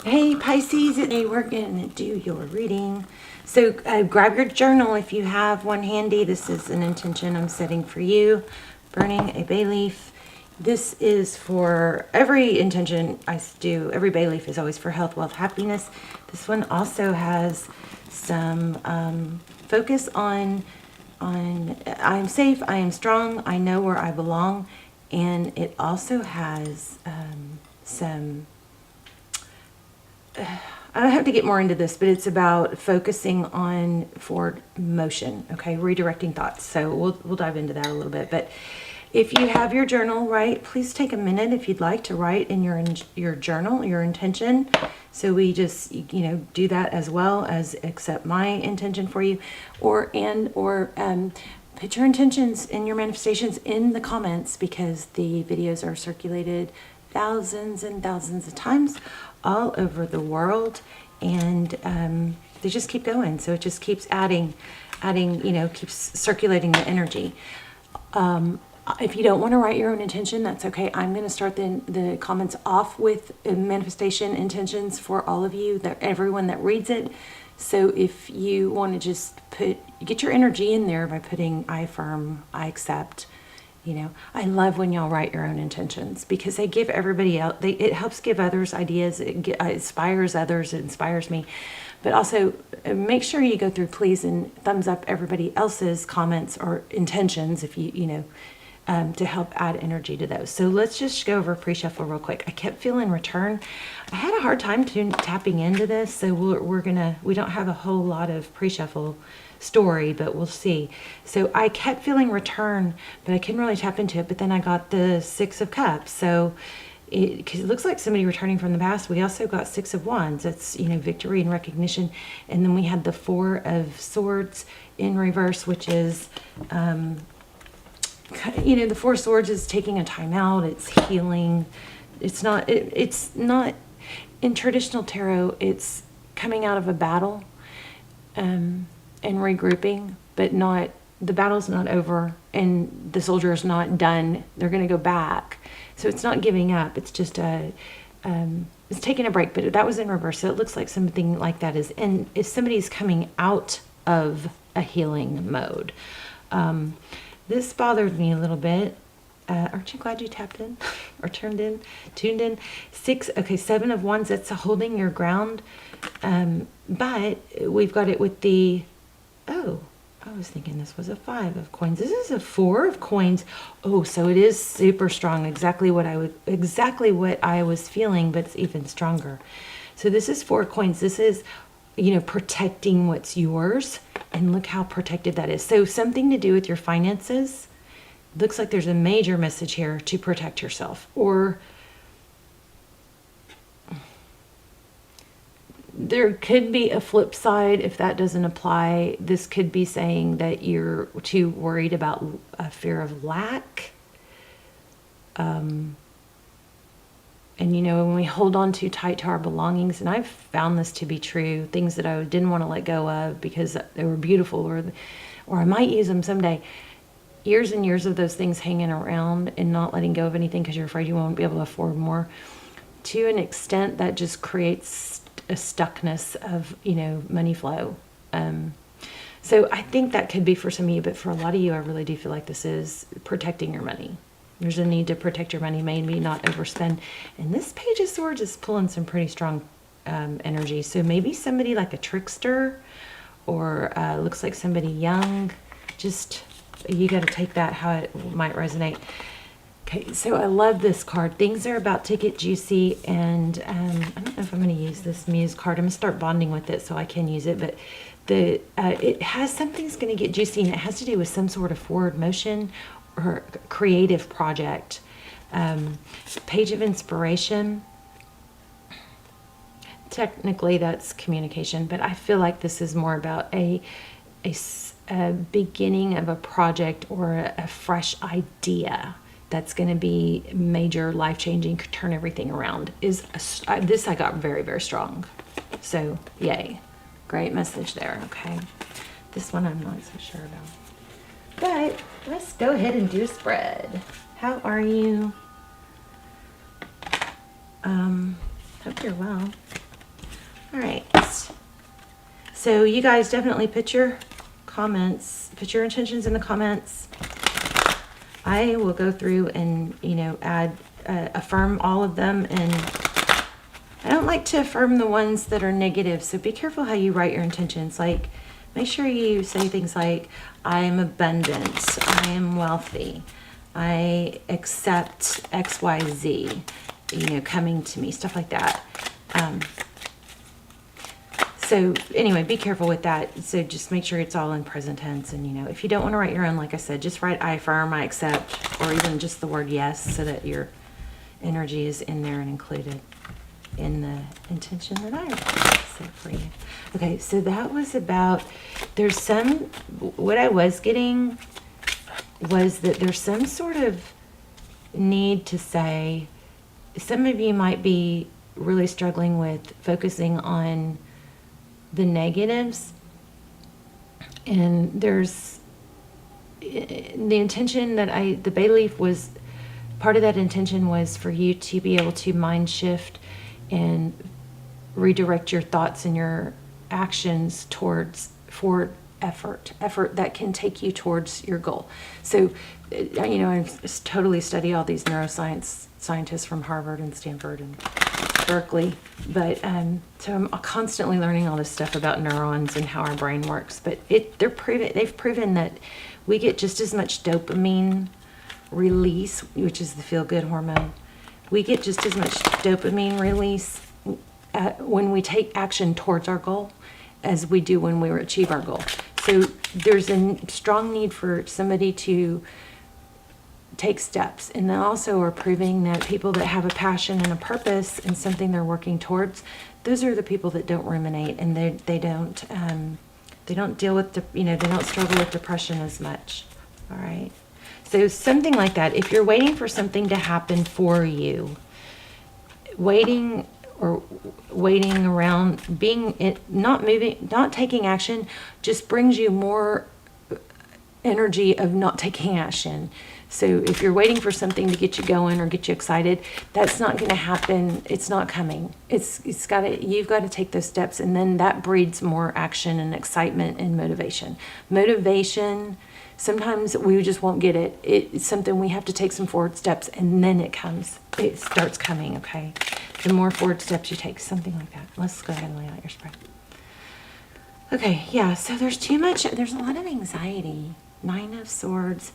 Hey Pisces, today we're going to do your reading. So grab your journal if you have one handy. This is an intention I'm setting for you. Burning a bay leaf. This is for every intention I do. Every bay leaf is always for health, wealth, happiness. This one also has some focus on I am safe, I am strong, I know where I belong. And it also has some I have to get more into this, but it's about focusing on forward motion, okay, redirecting thoughts. So we'll dive into that a little bit. But if you have your journal, right, please take a minute if you'd like to write in your journal your intention. So we just do that as well as accept my intention for you, or put your intentions and your manifestations in the comments, because the videos are circulated thousands and thousands of times all over the world, and they just keep going. So it just keeps adding, keeps circulating the energy. If you don't want to write your own intention, that's okay. I'm going to start the comments off with manifestation intentions for all of you, that everyone that reads it. So if you want to just get your energy in there by putting I affirm, I accept. I love when y'all write your own intentions, because they give everybody else, it helps give others ideas, it inspires others, it inspires me. But also make sure you go through, please, and thumbs up everybody else's comments or intentions if to help add energy to those. So let's just go over pre-shuffle real quick. I kept feeling return. I had a hard time tapping into this, so we don't have a whole lot of pre-shuffle story, but we'll see. So I kept feeling return, but I couldn't really tap into it. But then I got the Six of Cups. So because it looks like somebody returning from the past. We also got Six of Wands. That's, victory and recognition. And then we had the Four of Swords in reverse, which is, the Four of Swords is taking a time out. It's healing. It's not in traditional tarot, it's coming out of a battle, and regrouping, but the battle's not over and the soldier is not done. They're going to go back. So it's not giving up. It's just it's taking a break, but that was in reverse. So it looks like something like that is, and if somebody's coming out of a healing mode. This bothered me a little bit. Aren't you glad you tapped in or tuned in? Seven of Wands, that's holding your ground. But we've got it with I was thinking this was a Five of Coins. This is a Four of Coins. Oh, so it is super strong. Exactly what I was feeling, but it's even stronger. So this is Four of Coins. This is, protecting what's yours. And look how protected that is. So something to do with your finances. Looks like there's a major message here to protect yourself. Or there could be a flip side if that doesn't apply. This could be saying that you're too worried about a fear of lack. And when we hold on too tight to our belongings, and I've found this to be true, things that I didn't want to let go of because they were beautiful, or I might use them someday. Years and years of those things hanging around and not letting go of anything because you're afraid you won't be able to afford more. To an extent, that just creates a stuckness of, money flow. So I think that could be for some of you, but for a lot of you, I really do feel like this is protecting your money. There's a need to protect your money, maybe not overspend. And this Page of Swords is pulling some pretty strong energy. So maybe somebody like a trickster, or looks like somebody young. Just, you got to take that how it might resonate. Okay, so I love this card. Things are about to get juicy, and I don't know if I'm going to use this Muse card. I'm going to start bonding with it so I can use it, but it has something's going to get juicy, and it has to do with some sort of forward motion or creative project. Page of Inspiration. Technically, that's communication, but I feel like this is more about a beginning of a project or a fresh idea that's going to be major, life-changing, could turn everything around. This I got very, very strong. So, yay. Great message there, okay? This one I'm not so sure about. But let's go ahead and do a spread. How are you? Hope you're well. All right. So you guys definitely put your comments, put your intentions in the comments. I will go through and, add, affirm all of them. And I don't like to affirm the ones that are negative. So be careful how you write your intentions. Like, make sure you say things like, I am abundant, I am wealthy, I accept XYZ, coming to me, stuff like that. So anyway, be careful with that. So just make sure it's all in present tense. And, if you don't want to write your own, like I said, just write I affirm, I accept, or even just the word yes, so that your energy is in there and included in the intention that I set for you. Okay, so that was about, what I was getting was that there's some sort of need to say, some of you might be really struggling with focusing on the negatives, and there's the intention that the bay leaf was, part of that intention was for you to be able to mind shift and redirect your thoughts and your actions for effort that can take you towards your goal. So, I totally study all these neuroscience scientists from Harvard and Stanford and Berkeley, but so I'm constantly learning all this stuff about neurons and how our brain works. But they've proven that we get just as much dopamine release, which is the feel-good hormone. We get just as much dopamine release when we take action towards our goal as we do when we achieve our goal. So there's a strong need for somebody to take steps. And they also are proving that people that have a passion and a purpose and something they're working towards, those are the people that don't ruminate, and they don't deal with they don't struggle with depression as much. All right. So something like that. If you're waiting for something to happen for you, waiting around, not moving, not taking action, just brings you more energy of not taking action. So if you're waiting for something to get you going or get you excited, that's not going to happen. It's not coming. You've got to take those steps, and then that breeds more action and excitement and motivation. Motivation, sometimes we just won't get it. It's something we have to take some forward steps, and then it starts coming, okay? The more forward steps you take, something like that. Let's go ahead and lay out your spread. Okay, yeah, so there's a lot of anxiety. 9 of Swords.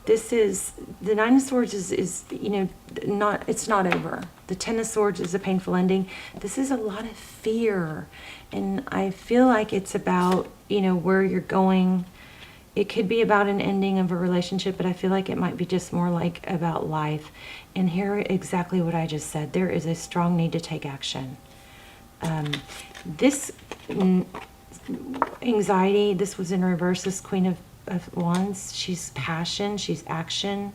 This is, the 9 of Swords is it's not over. The 10 of Swords is a painful ending. This is a lot of fear. And I feel like it's about, where you're going. It could be about an ending of a relationship, but I feel like it might be just more like about life. And here, exactly what I just said. There is a strong need to take action. This anxiety, this was in reverse, this Queen of Wands. She's passion, she's action,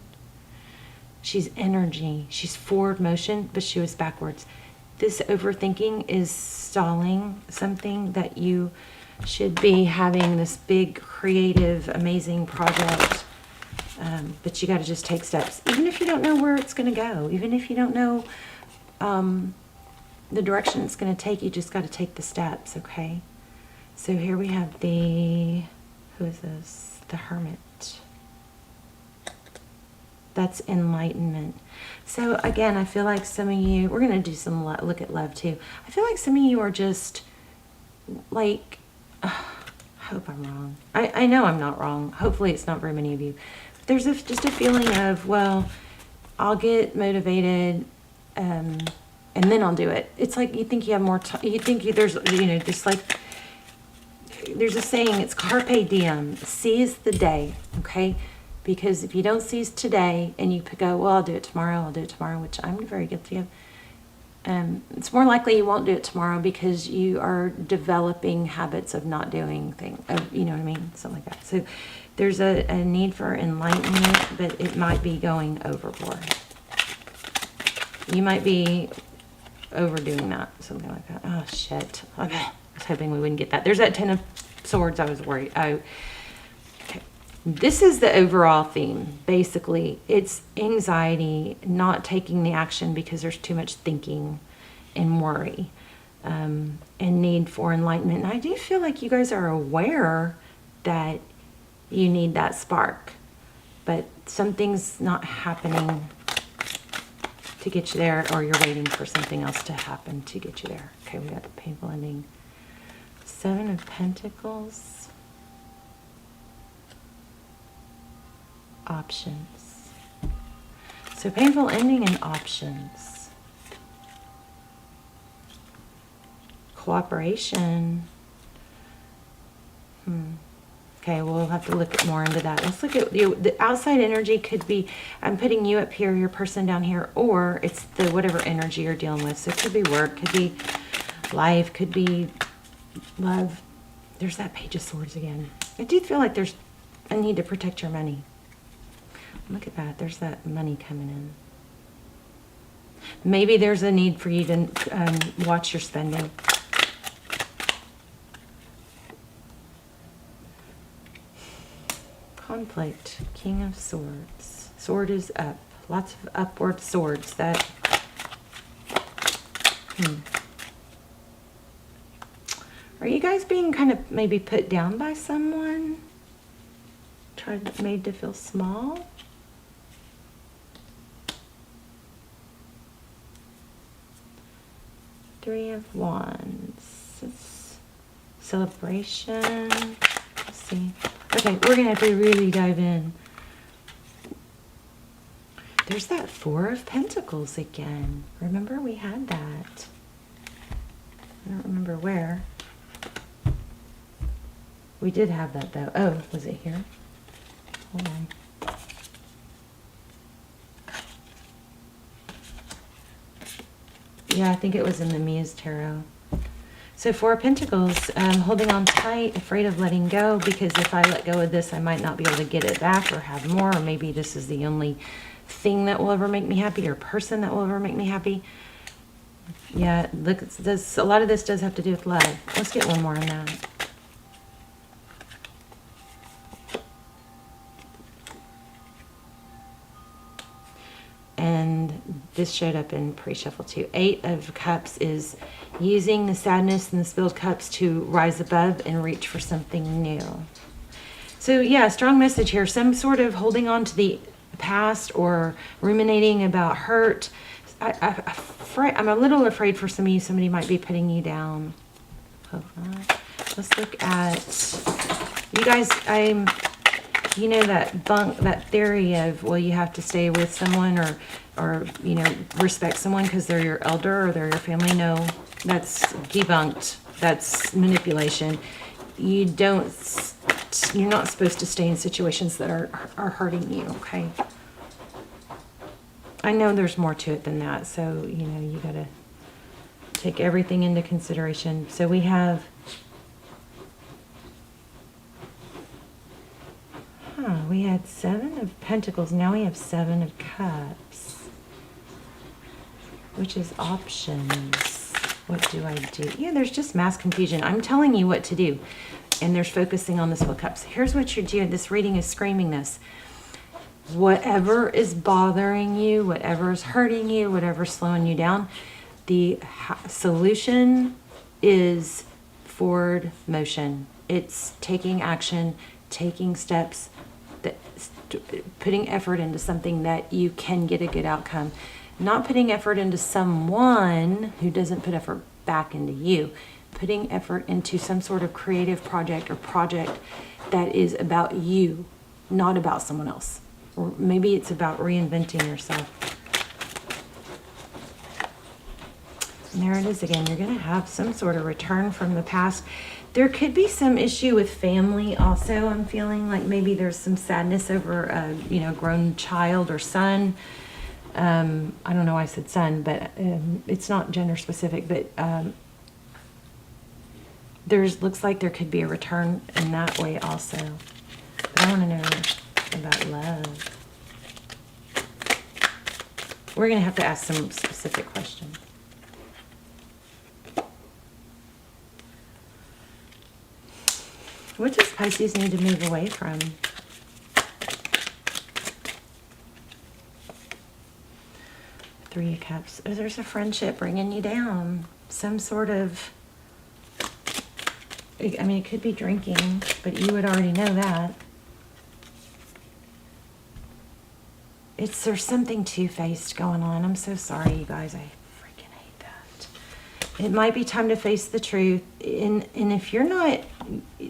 she's energy, she's forward motion, but she was backwards. This overthinking is stalling something that you should be having, this big, creative, amazing project. But you got to just take steps. Even if you don't know where it's going to go, even if you don't know the direction it's going to take, you just got to take the steps, okay? So here we have who is this? The Hermit. That's enlightenment. So again, I feel like some of you, we're going to do some look at love too. I feel like some of you are just like, I hope I'm wrong. I know I'm not wrong. Hopefully it's not very many of you. There's just a feeling of, well, I'll get motivated and then I'll do it. It's like you think you have more time. You think there's, just like, there's a saying, it's carpe diem, seize the day, okay? Because if you don't seize today and you go, well, I'll do it tomorrow, which I'm very guilty of, it's more likely you won't do it tomorrow because you are developing habits of not doing things, you know what I mean? Something like that. So there's a need for enlightenment, but it might be going overboard. You might be overdoing that, something like that. Oh, shit. Okay. I was hoping we wouldn't get that. There's that 10 of Swords. I was worried. Okay. This is the overall theme. Basically, it's anxiety, not taking the action because there's too much thinking and worry, and need for enlightenment. And I do feel like you guys are aware that you need that spark, but something's not happening to get you there, or you're waiting for something else to happen to get you there. Okay, we got the painful ending. 7 of Pentacles. Options. So painful ending and options. Cooperation. Okay, we'll have to look more into that. Let's look at the outside energy. Could be, I'm putting you up here, your person down here, or it's the whatever energy you're dealing with. So it could be work, could be life, could be love. There's that Page of Swords again. I do feel like there's a need to protect your money. Look at that. There's that money coming in. Maybe there's a need for you to watch your spending. Conflict. King of Swords. Sword is up. Lots of upward swords. That. Are you guys being kind of maybe put down by someone? Made to feel small? Three of Wands. It's celebration. Let's see. Okay, we're going to have to really dive in. There's that Four of Pentacles again. Remember we had that. I don't remember where. We did have that though. Oh, was it here? Hold on. Yeah, I think it was in the Muse Tarot. So Four of Pentacles, holding on tight, afraid of letting go, because if I let go of this, I might not be able to get it back or have more, or maybe this is the only thing that will ever make me happy, or person that will ever make me happy. Yeah, look, a lot of this does have to do with love. Let's get one more on that. And this showed up in pre-shuffle too. 8 of Cups is using the sadness and the spilled cups to rise above and reach for something new. So yeah, strong message here. Some sort of holding on to the past or ruminating about hurt. I'm a little afraid for some of you, somebody might be putting you down. Let's look at, you guys, you know that theory of, well, you have to stay with someone or you know, respect someone because they're your elder or they're your family. No, that's debunked. That's manipulation. You're not supposed to stay in situations that are hurting you, okay? I know there's more to it than that, so, you know, you got to take everything into consideration. So we have, we had 7 of Pentacles. Now we have 7 of Cups, which is options. What do I do? Yeah, there's just mass confusion. I'm telling you what to do, and there's focusing on this Fool of Cups. Here's what you're doing. This reading is screaming this. Whatever is bothering you, whatever is hurting you, whatever's slowing you down, the solution is forward motion. It's taking action, taking steps, putting effort into something that you can get a good outcome. Not putting effort into someone who doesn't put effort back into you. Putting effort into some sort of creative project or project that is about you, not about someone else. Or maybe it's about reinventing yourself. And there it is again. You're going to have some sort of return from the past. There could be some issue with family also. I'm feeling like maybe there's some sadness over a grown child or son. I don't know why I said son, but it's not gender specific. But looks like there could be a return in that way also. But I want to know about love. We're going to have to ask some specific questions. What does Pisces need to move away from? Three of Cups. Oh, there's a friendship bringing you down. Some sort of, I mean, it could be drinking, but you would already know that. There's something two-faced going on. I'm so sorry, you guys. I freaking hate that. It might be time to face the truth. And if you're not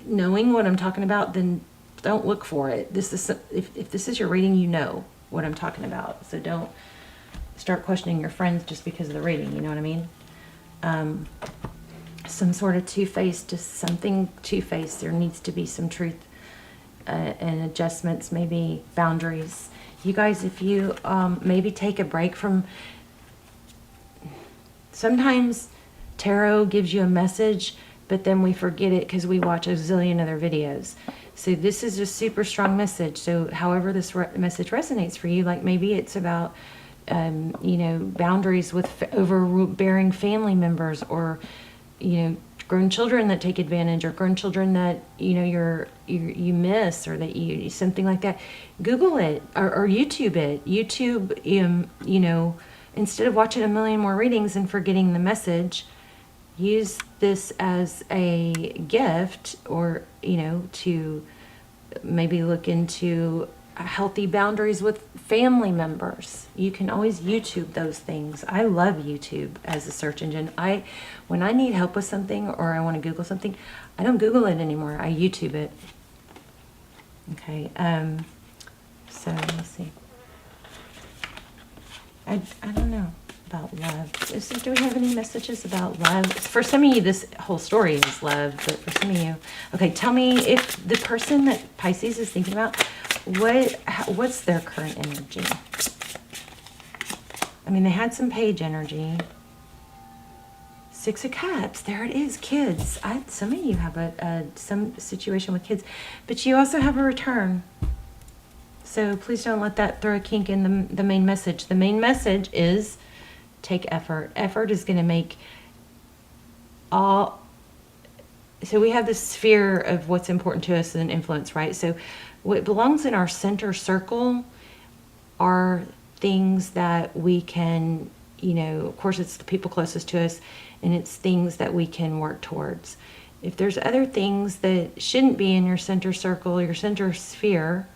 knowing what I'm talking about, then don't look for it. If this is your reading, you know what I'm talking about. So don't start questioning your friends just because of the reading. You know what I mean? Some sort of two-faced, just something two-faced. There needs to be some truth and adjustments, maybe boundaries. You guys, if you maybe take a break from... Sometimes tarot gives you a message, but then we forget it because we watch a zillion other videos. So this is a super strong message. So however this message resonates for you, like maybe it's about, you know, boundaries with overbearing family members, or, you know, grown children that take advantage, or grown children that, you know, you miss, or that you, something like that. Google it or YouTube it. YouTube, you know, instead of watching a million more readings and forgetting the message, use this as a gift, or, you know, to maybe look into healthy boundaries with family members. You can always YouTube those things. I love YouTube as a search engine. When I need help with something, or I want to Google something, I don't Google it anymore. I YouTube it. Okay. So let's see. I don't know about love. Do we have any messages about love? For some of you, this whole story is love, but for some of you, okay, tell me if the person that Pisces is thinking about, what's their current energy? I mean, they had some page energy. Six of Cups, there it is, kids. Some of you have some situation with kids, but you also have a return. So please don't let that throw a kink in the main message. The main message is take effort. Effort is going to make all... So we have this sphere of what's important to us and influence, right? So what belongs in our center circle are things that we can, you know, of course it's the people closest to us, and it's things that we can work towards. If there's other things that shouldn't be in your center circle, your center sphere,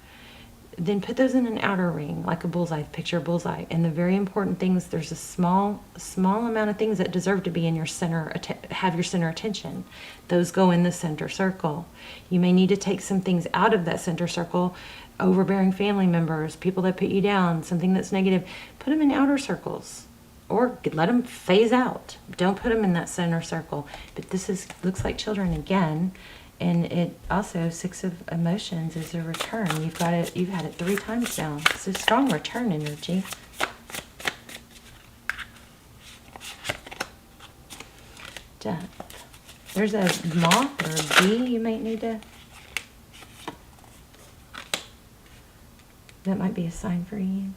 then put those in an outer ring, like a bullseye. Picture a bullseye. And the very important things, there's a small amount of things that deserve to be in your center, have your center attention. Those go in the center circle. You may need to take some things out of that center circle, overbearing family members, people that put you down, something that's negative. Put them in outer circles, or let them phase out. Don't put them in that center circle. But this looks like children again. And it also, Six of Emotions is a return. You've had it 3 times now. It's a strong return energy. Death. There's a moth or a bee you might need to... That might be a sign for you.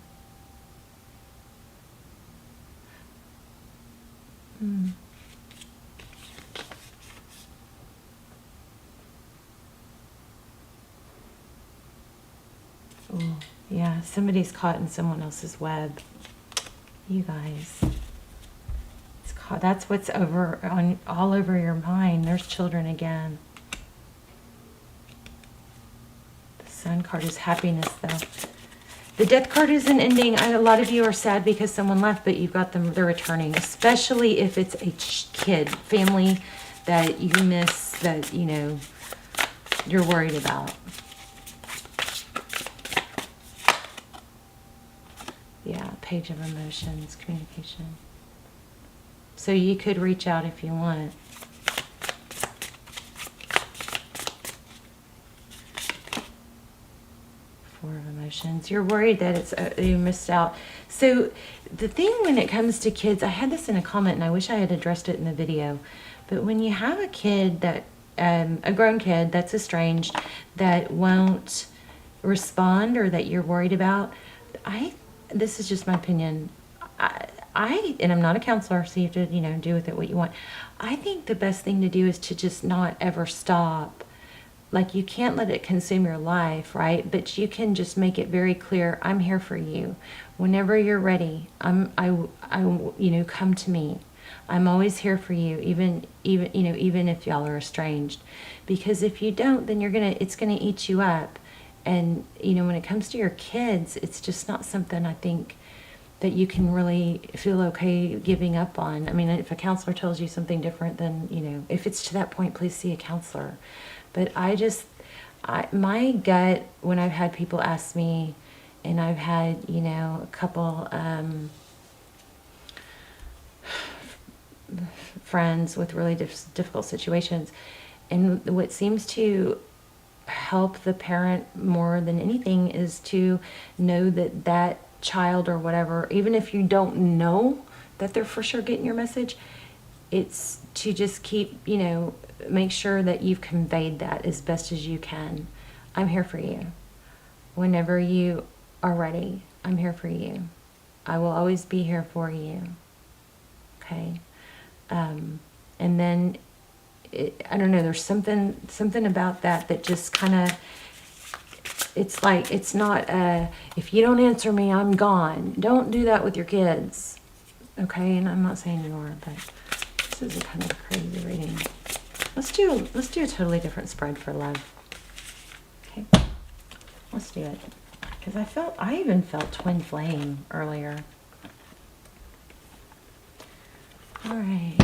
Oh, yeah, somebody's caught in someone else's web. You guys. It's caught. That's what's all over your mind. There's children again. The Sun card is happiness, though. The Death card is an ending. A lot of you are sad because someone left, but you've got them, they're returning, especially if it's a kid, family that you miss, that, you know, you're worried about. Yeah, Page of Emotions, communication. So you could reach out if you want. Four of Emotions. You're worried that you missed out. So the thing when it comes to kids, I had this in a comment and I wish I had addressed it in the video, but when you have a kid that, a grown kid that's estranged, that won't respond, or that you're worried about, this is just my opinion. And I'm not a counselor, so you have to, you know, do with it what you want. I think the best thing to do is to just not ever stop like you can't let it consume your life, right? But you can just make it very clear, I'm here for you. Whenever you're ready, come to me. I'm always here for you, even if y'all are estranged. Because if you don't, then it's gonna eat you up. And, when it comes to your kids, it's just not something I think that you can really feel okay giving up on. I mean, if a counselor tells you something different, then, if it's to that point, please see a counselor. But my gut, when I've had people ask me, and I've had, a couple friends with really difficult situations, and what seems to help the parent more than anything is to know that child or whatever, even if you don't know that they're for sure getting your message, it's to just keep, make sure that you've conveyed that as best as you can. I'm here for you. Whenever you are ready, I'm here for you. I will always be here for you. Okay? And then, I don't know, there's something about that just kind of, it's like, it's not, if you don't answer me, I'm gone. Don't do that with your kids. Okay? And I'm not saying you are, but this is a kind of crazy reading. Let's do a totally different spread for love. Okay, let's do it. Because I even felt twin flame earlier. All right.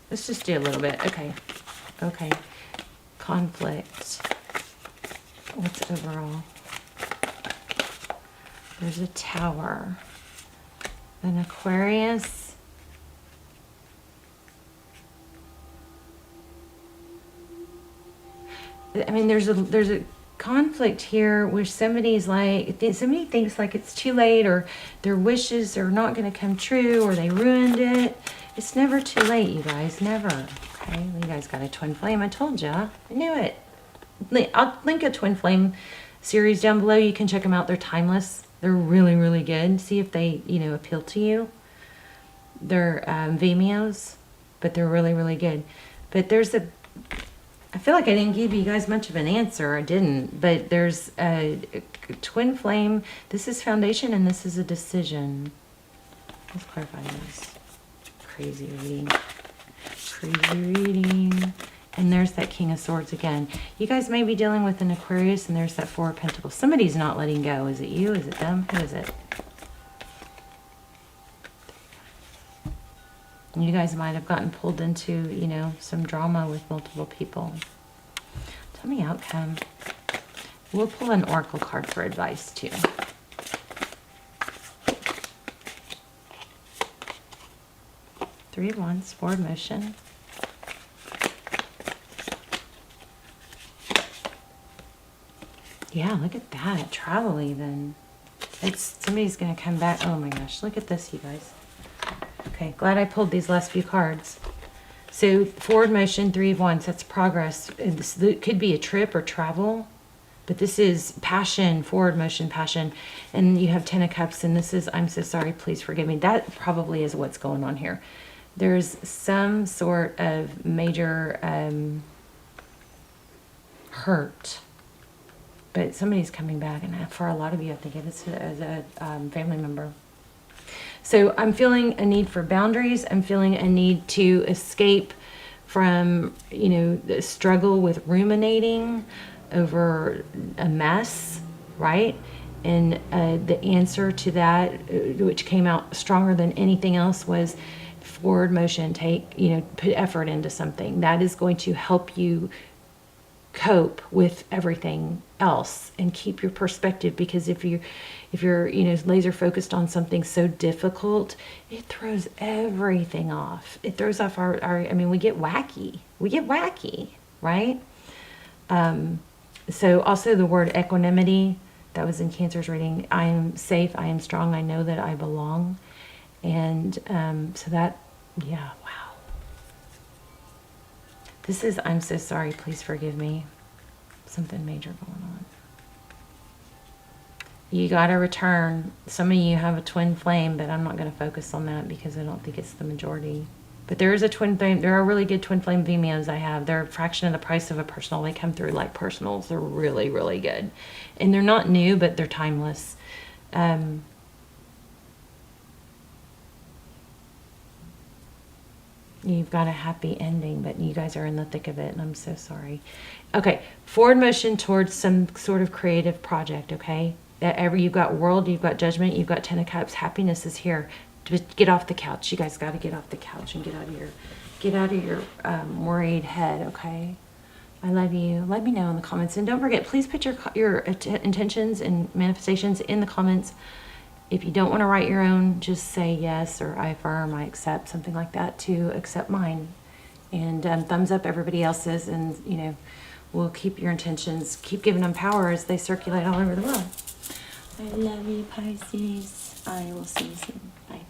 Let's just do a little bit. Okay. Conflict. What's overall? There's a Tower. An Aquarius. I mean, there's a conflict here where somebody's like, somebody thinks like it's too late, or their wishes are not going to come true, or they ruined it. It's never too late, you guys. Never. Okay, well, you guys got a twin flame. I told ya. I knew it. I'll link a twin flame series down below. You can check them out. They're timeless. They're really, really good. See if they, appeal to you. They're Vimeos, but they're really, really good. But I feel like I didn't give you guys much of an answer. I didn't. But there's a twin flame. This is foundation, and this is a decision. Let's clarify this. Crazy reading. And there's that King of Swords again. You guys may be dealing with an Aquarius, and there's that Four of Pentacles. Somebody's not letting go. Is it you? Is it them? Who is it? You guys might have gotten pulled into, some drama with multiple people. Tell me outcome. We'll pull an oracle card for advice, too. Three of Wands, forward motion. Yeah, look at that. Travel even. Somebody's going to come back. Oh my gosh, look at this, you guys. Okay, glad I pulled these last few cards. So, forward motion, Three of Wands, that's progress. This could be a trip or travel, but this is passion, forward motion, passion. And you have Ten of Cups, and this is, I'm so sorry, please forgive me. That probably is what's going on here. There's some sort of major hurt, but somebody's coming back, and for a lot of you, I think it's as a family member. So I'm feeling a need for boundaries. I'm feeling a need to escape from, the struggle with ruminating over a mess, right? And the answer to that, which came out stronger than anything else, was forward motion. Put effort into something. That is going to help you cope with everything else and keep your perspective, because if you're laser focused on something so difficult, it throws everything off. It throws off we get wacky, right? So also the word equanimity, that was in Cancer's reading. I am safe, I am strong, I know that I belong. And so that, yeah, wow. This is, I'm so sorry, please forgive me. Something major going on. You got to return. Some of you have a twin flame, but I'm not going to focus on that because I don't think it's the majority. But there is a twin flame. There are really good twin flame Vimeos I have. They're a fraction of the price of a personal. They come through like personals. They're really, really good. And they're not new, but they're timeless. You've got a happy ending, but you guys are in the thick of it, and I'm so sorry. Okay, forward motion towards some sort of creative project, okay? You've got world, you've got judgment, you've got Ten of Cups. Happiness is here. Just get off the couch. You guys got to get off the couch and get out of your worried head, okay? I love you. Let me know in the comments. And don't forget, please put your intentions and manifestations in the comments. If you don't want to write your own, just say yes, or I affirm, I accept, something like that, to accept mine. And thumbs up everybody else's, and, you know, we'll keep your intentions, keep giving them power as they circulate all over the world. I love you, Pisces. I will see you soon. Bye.